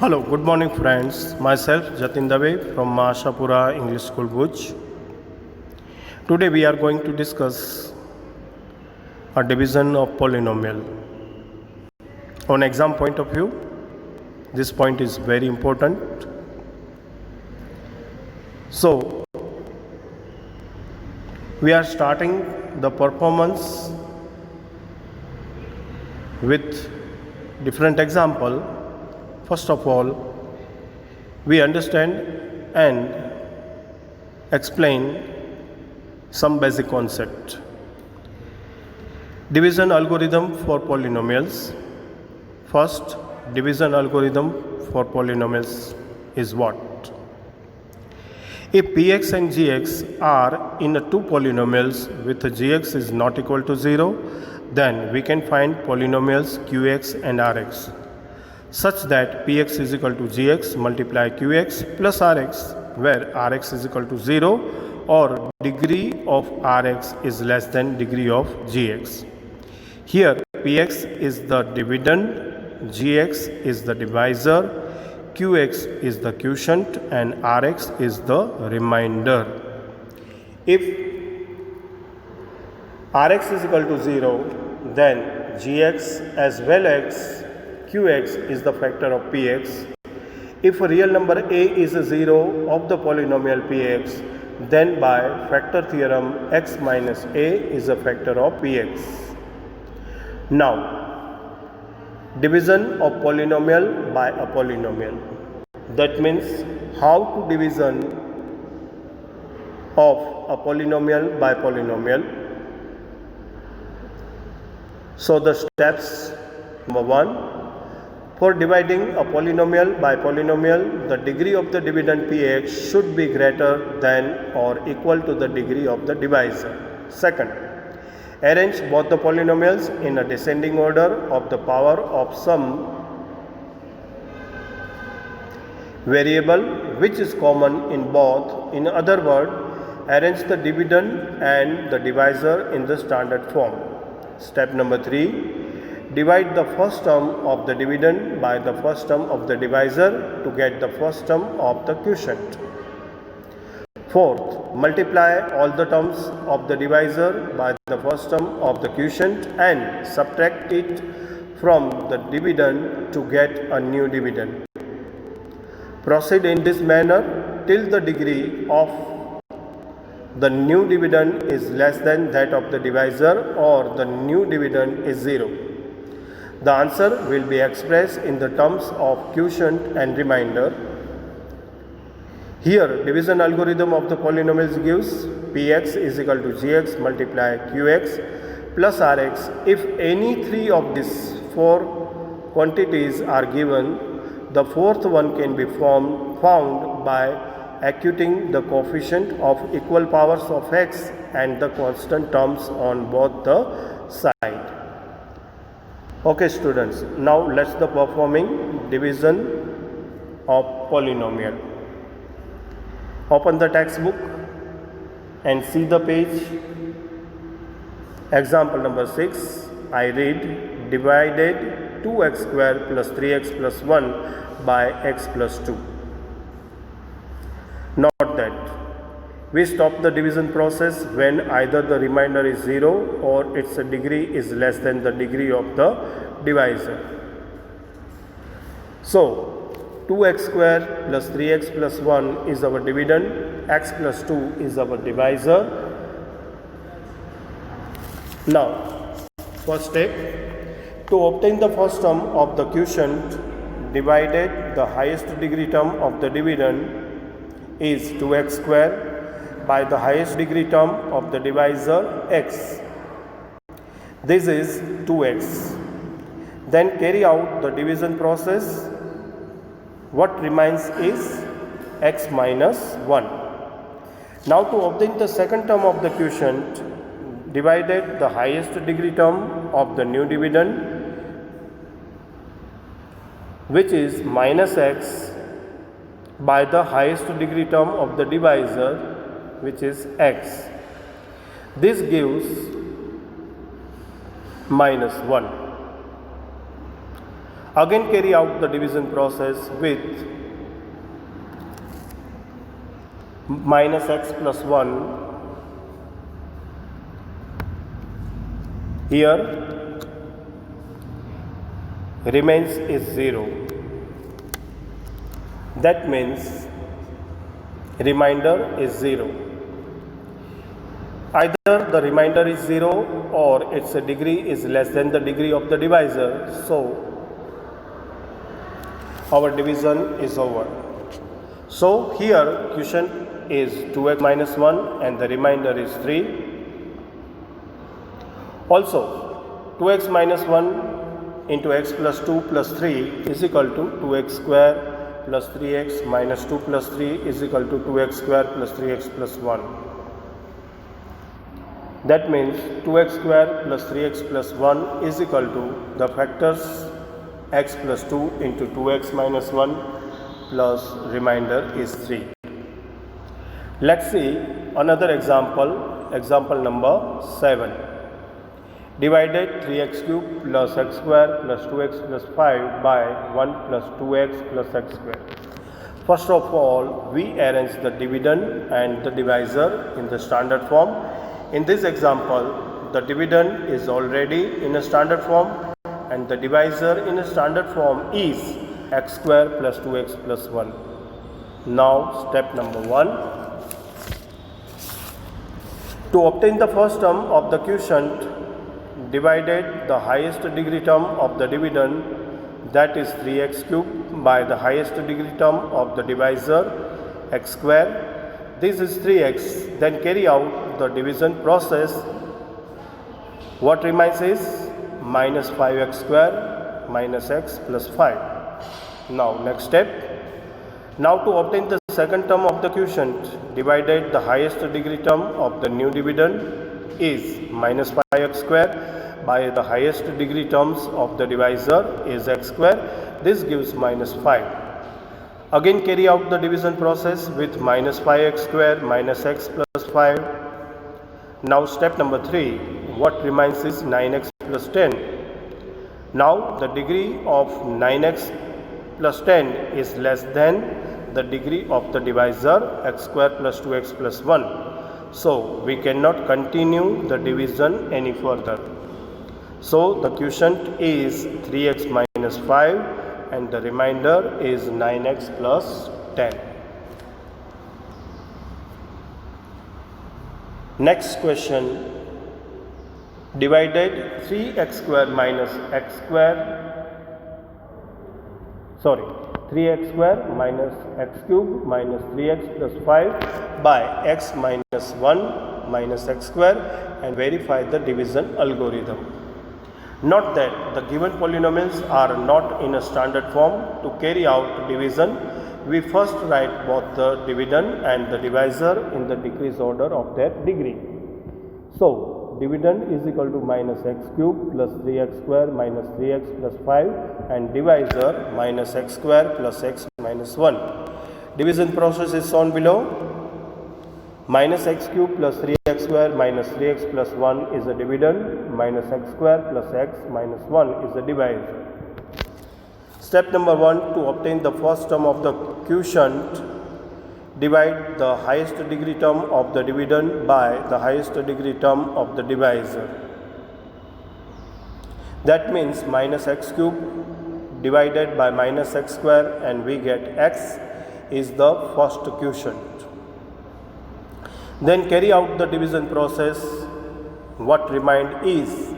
Hello, good morning friends. Myself Jatin Dave from Ashapura English School Bhuj. Today we are going to discuss a division of polynomial. On exam point of view, this point is very important. So, we are starting the performance with different example. First of all, we understand and explain some basic concept. Division algorithm for polynomials. First, division algorithm for polynomials is what? If px and gx are in two polynomials with gx is not equal to 0, then we can find polynomials qx and rx such that px is equal to gx multiply qx plus rx, where rx is equal to 0 or degree of rx is less than degree of gx. Here px is the dividend, gx is the divisor, qx is the quotient and rx is the remainder. If rx is equal to 0, then gx as well as qx is the factor of px. If a real number a is a 0 of the polynomial px, then by factor theorem x minus a is a factor of px. Now, division of polynomial by a polynomial. That means how to division of a polynomial by polynomial. So the steps: number 1, for dividing a polynomial by polynomial, the degree of the dividend px should be greater than or equal to the degree of the divisor. Second, arrange both the polynomials in a descending order of the power of some variable which is common in both. In other words, arrange the dividend and the divisor in the standard form. Step number 3, divide the first term of the dividend by the first term of the divisor to get the first term of the quotient. Fourth, multiply all the terms of the divisor by the first term of the quotient and subtract it from the dividend to get a new dividend. Proceed in this manner till the degree of the new dividend is less than that of the divisor or the new dividend is 0. The answer will be expressed in the terms of quotient and remainder. Here, division algorithm of the polynomials gives px is equal to gx multiply qx plus rx. If any three of these four quantities are given, the fourth one can be found by accuting the coefficient of equal powers of x and the constant terms on both the sides. Okay students, now let's the performing division of polynomial. Open the textbook and see the page. Example number 6, I read divided 2x square plus 3x plus 1 by x plus 2. Note that we stop the division process when either the remainder is 0 or its degree is less than the degree of the divisor. So, 2x square plus 3x plus 1 is our dividend, x plus 2 is our divisor. Now, first step, to obtain the first term of the quotient, divided the highest degree term of the dividend is 2x square by the highest degree term of the divisor x. This is 2x. Then carry out the division process. What remains is x minus 1. Now to obtain the second term of the quotient, divided the highest degree term of the new dividend, which is minus x, by the highest degree term of the divisor, which is x. This gives minus 1. Again carry out the division process with minus x plus 1. Here remains is 0. That means remainder is 0. Either the remainder is 0 or its degree is less than the degree of the divisor. So our division is over. So here quotient is 2x minus 1 and the remainder is 3. Also 2x minus 1 into x plus 2 plus 3 is equal to 2x square plus 3x minus 2 plus 3 is equal to 2x square plus 3x plus 1. That means 2x square plus 3x plus 1 is equal to the factors x plus 2 into 2x minus 1 plus remainder is 3. Let's see another example number 7. Divided 3x cube plus x square plus 2x plus 5 by 1 plus 2x plus x square. First of all, we arrange the dividend and the divisor in the standard form. In this example, the dividend is already in a standard form and the divisor in a standard form is x square plus 2x plus 1. Now step number 1. To obtain the first term of the quotient, divided the highest degree term of the dividend, that is 3x cube, by the highest degree term of the divisor x square. This is 3x. Then carry out the division process. What remains is minus 5x square minus x plus 5. Now next step. Now to obtain the second term of the quotient, divided the highest degree term of the new dividend is minus 5x square by the highest degree terms of the divisor is x square. This gives minus 5. Again carry out the division process with minus 5x square minus x plus 5. Now step number 3. What remains is 9x plus 10. Now the degree of 9x plus 10 is less than the degree of the divisor x square plus 2x plus 1. So we cannot continue the division any further. So the quotient is 3x minus 5 and the remainder is 9x plus 10. Next question. Divided 3x square minus x square, 3x square minus x cube minus 3x plus 5 by x minus 1 minus x square and verify the division algorithm. Note that the given polynomials are not in a standard form. To carry out division, we first write both the dividend and the divisor in the decrease order of their degree. So, dividend is equal to minus x cube plus 3x square minus 3x plus 5 and divisor minus x square plus x minus 1. Division process is shown below. Minus x cube plus 3x square minus 3x plus 1 is a dividend, minus x square plus x minus 1 is a divisor. Step number 1. To obtain the first term of the quotient, divide the highest degree term of the dividend by the highest degree term of the divisor. That means minus x cube divided by minus x square and we get x is the first quotient. Then carry out the division process. What remained is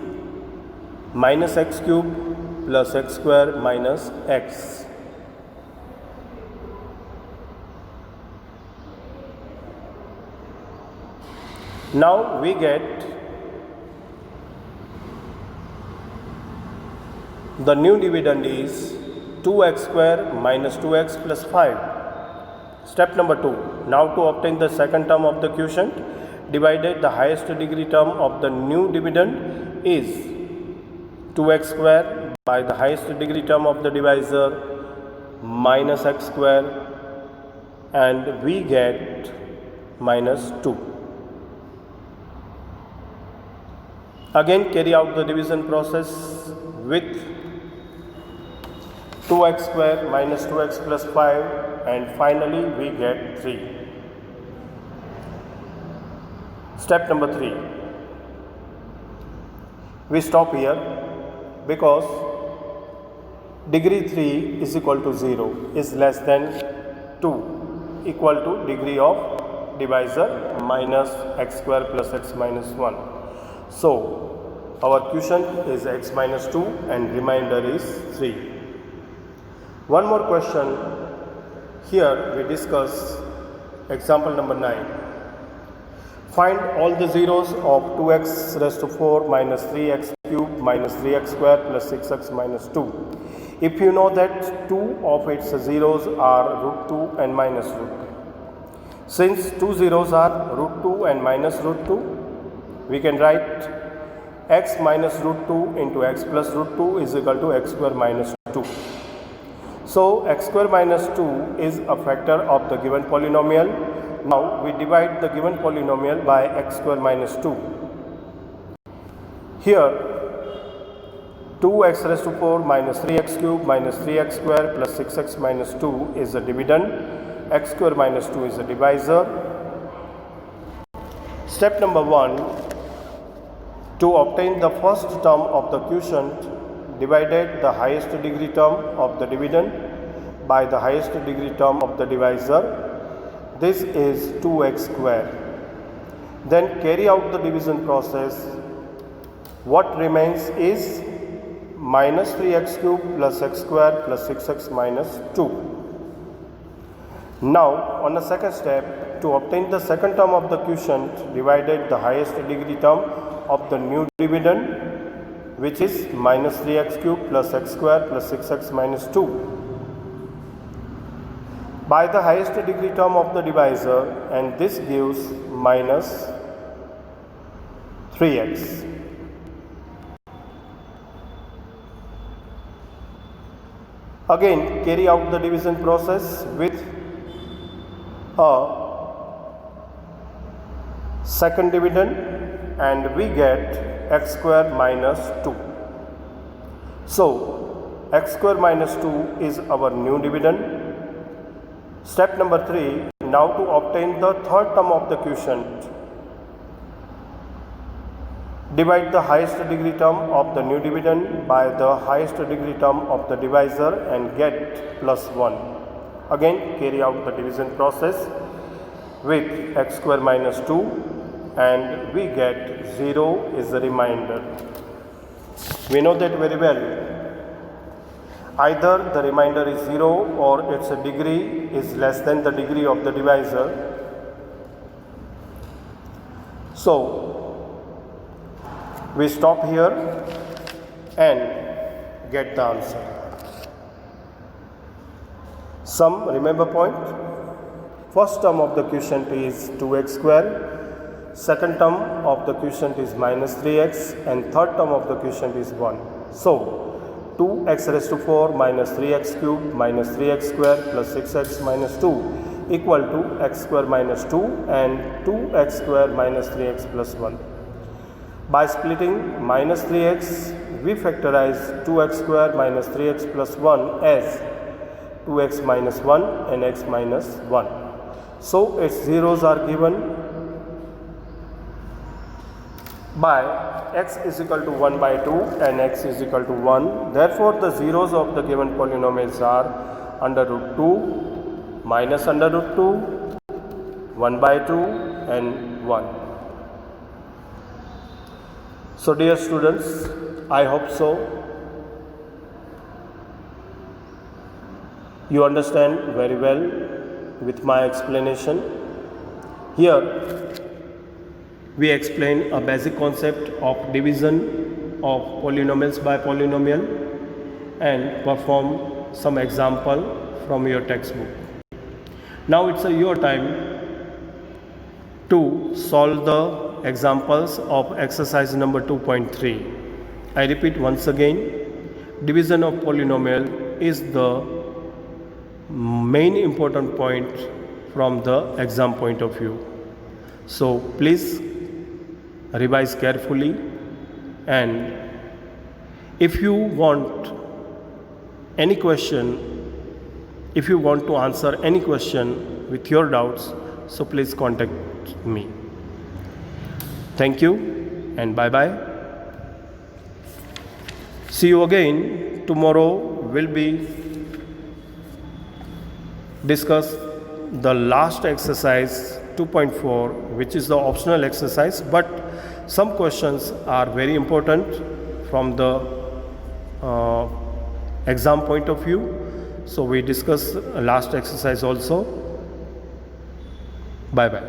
minus x cube plus x square minus x. Now we get the new dividend is 2x square minus 2x plus 5. Step number 2. Now to obtain the second term of the quotient, divided the highest degree term of the new dividend is 2x square by the highest degree term of the divisor minus x square and we get minus 2. Again carry out the division process with 2x square minus 2x plus 5, and finally we get 3. Step number 3. We stop here because degree 3 is equal to 0 is less than 2 equal to degree of divisor minus x square plus x minus 1. So our quotient is x minus 2 and remainder is 3. One more question. Here we discuss example number 9. Find all the zeros of 2x raised to 4 minus 3x cube minus 3x square plus 6x minus 2. If you know that 2 of its zeros are root 2 and minus root 2. Since 2 zeros are root 2 and minus root 2, we can write x minus root 2 into x plus root 2 is equal to x square minus 2. So x square minus 2 is a factor of the given polynomial. Now we divide the given polynomial by x square minus 2. Here 2x raised to 4 minus 3x cube minus 3x square plus 6x minus 2 is a dividend. X square minus 2 is a divisor. Step number 1. To obtain the first term of the quotient, divided the highest degree term of the dividend by the highest degree term of the divisor. This is 2x square. Then carry out the division process. What remains is minus 3x cube plus x square plus 6x minus 2. Now on the second step, to obtain the second term of the quotient, divided the highest degree term of the new dividend, which is minus 3x cube plus x square plus 6x minus 2, by the highest degree term of the divisor, and this gives minus 3x. Again carry out the division process with a second dividend and we get x square minus 2. So x square minus 2 is our new dividend. Step number 3. Now to obtain the third term of the quotient, divide the highest degree term of the new dividend by the highest degree term of the divisor and get plus 1. Again carry out the division process with x square minus 2 and we get 0 is the remainder. We know that very well. Either the remainder is 0 or its degree is less than the degree of the divisor. So we stop here and get the answer. Some remember point. First term of the quotient is 2x square, second term of the quotient is minus 3x and third term of the quotient is 1. So 2x raised to 4 minus 3x cube minus 3x square plus 6x minus 2 equal to x square minus 2 and 2x square minus 3x plus 1. By splitting minus 3x, we factorize 2x square minus 3x plus 1 as 2x minus 1 and x minus 1. So its zeros are given by x is equal to 1 by 2 and x is equal to 1. Therefore, the zeros of the given polynomials are under root 2, minus under root 2, 1 by 2 and 1. So dear students, I hope so you understand very well with my explanation. Here we explain a basic concept of division of polynomials by polynomial and perform some example from your textbook. Now it's your time to solve the examples of exercise number 2.3. I repeat once again, division of polynomial is the main important point from the exam point of view. So please revise carefully, and if you want any question, if you want to answer any question with your doubts, so please contact me. Thank you and bye bye. See you again. Tomorrow will be discuss the last exercise 2.4, which is the optional exercise, but some questions are very important from the exam point of view. So we discuss last exercise also. Bye bye.